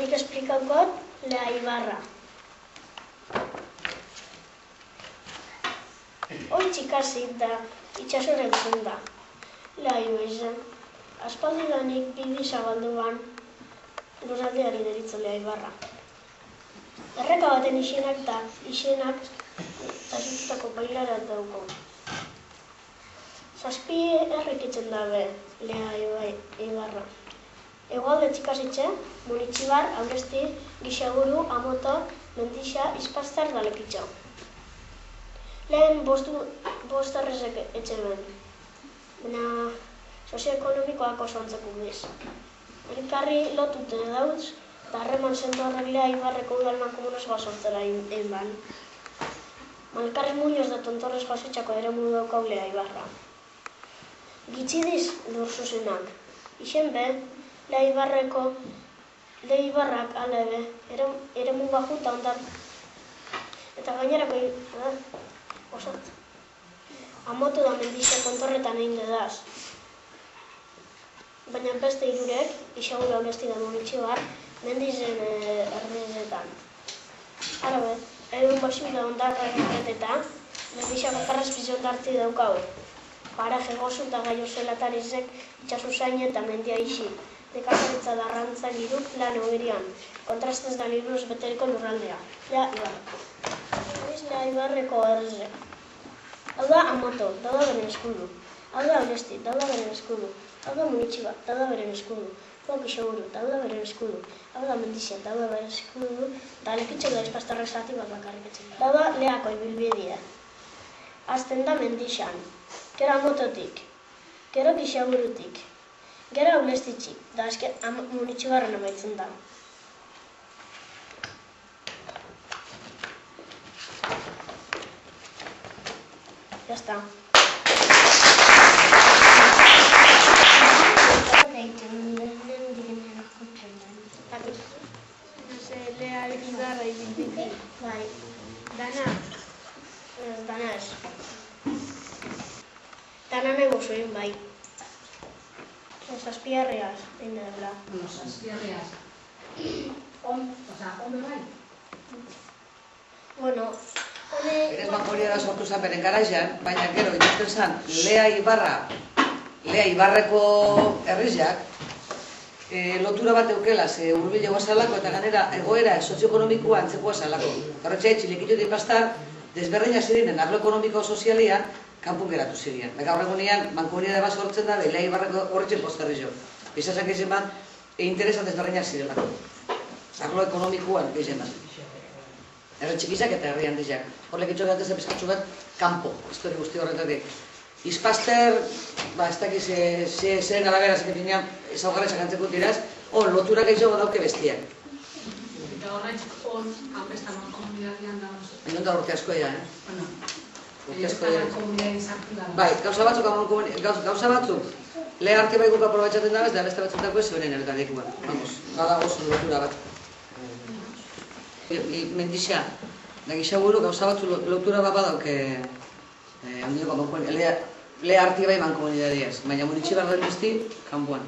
nik esplikaukot Lea Ibarra. Hoitz ikasi da itxasora entzun da. Lea Ibarra. Aspaldidanik bibi zabalduan lurraldeari deritzo Lea Ibarra. Erreka baten izenak tasututako bailara dauko. Zazpi errekitzen dabe Lea Ibarra. Egoalde txikasitxe, Munitxibar, Auresti, Gixaguru, Amoto, Mendixa, Izpastar da Lepitxo. Lehen bost horrezek etxe ben. Baina sozioekonomikoak oso antzeko biz. Elkarri lotute dauz, eta harreman zendu horregila Ibarreko udalman komunazgoa sortzera egin ban. Malkarri muñoz da tontorrez jasotxako ere mudu daukau Lea Ibarra. Gitzidiz lur zuzenak. Ixen be, Lea Ibarrak alebe, ere mu bajuta ondan. Eta gainerako osat. Amotu da Mendixa kontorretan egin dedaz. Baina beste irurek, Gixaguru, Auresti da Munitxibar, Mendizen erdizetan. Arabe, egun basik da ondarra erretetan, Mendixa bakarrazpiz ondartzi daukau. Paraje gozu eta gaio zelatarizek itxasu zain eta mendia isi. Dekazaritza da arrantza giruk lan egirian. Kontrastez da liburuz beteriko lurraldea. Lea Ibarra. Lea Ibarreko errezek. Hau da Amoto, dauda beren eskudu. Hau da Auresti, dauda beren eskudu. Hau da Munitxiba, dauda beren eskudu. Hau da Gixaguru, dauda beren eskudu. Hau da Mendixa, dauda beren eskudu. Eta Lepitxo da Izpastarrek zati bat bakarriketzen. Dauda Leako ibilbidea. Azten da Mendixan. Gero Amototik, gero Gixagurutik, gero Aurestitxik, da azken Munitxibarren amaitzen da. Jazta. Lea Ibarra ibilbide. Bai. Dana? Dana ez. Dana nahi gozuen, bai. Zazpiarreaz, egin dela. Zazpiarreaz. Hone bai? Bueno, hone... Berez Mankonia da sortu zen beren garaian, baina gero ikusten zen Lea Ibarreko herrizak, lotura bat eukela, ze hurbile guazalako eta ganera egoera sozioekonomikoa antzekoa zalako. Horretxea Txilekito Izpastar, desberdinak zirinen arlo ekonomiko sozialian, kanpun geratu ziren. Gaur egunean, Mankonia da bat sortzen da, Lea Ibarreko horretzen postarri jo. Bizazak egin bat, interesan desberdinak zirelako. Arlo ekonomikoan egin bat. Erretxikizak eta herri handizak. Horrek itxo behar bezkatzu bat, kanpo, histori guzti horretatik. Izpaster, ez dakiz, zeren alabera zekepinean, ezaugarrezak antzeko tiraz, loturak egin dauke bestiak. Eta horretz, hanbestan komunidadian da. Enon da urte asko ea, Bai, gauza batzuk, Lea arte bai guk aprobatxaten da bez, da beste batzutako ez zebenen elkarrikua. Vamos, bada oso lotura bat. Mendixa, da Gixaguru gauza batzu lotura bat badauke Lea arte bai mankomunidadiaz, baina Munitxibar den besti, kanpoan.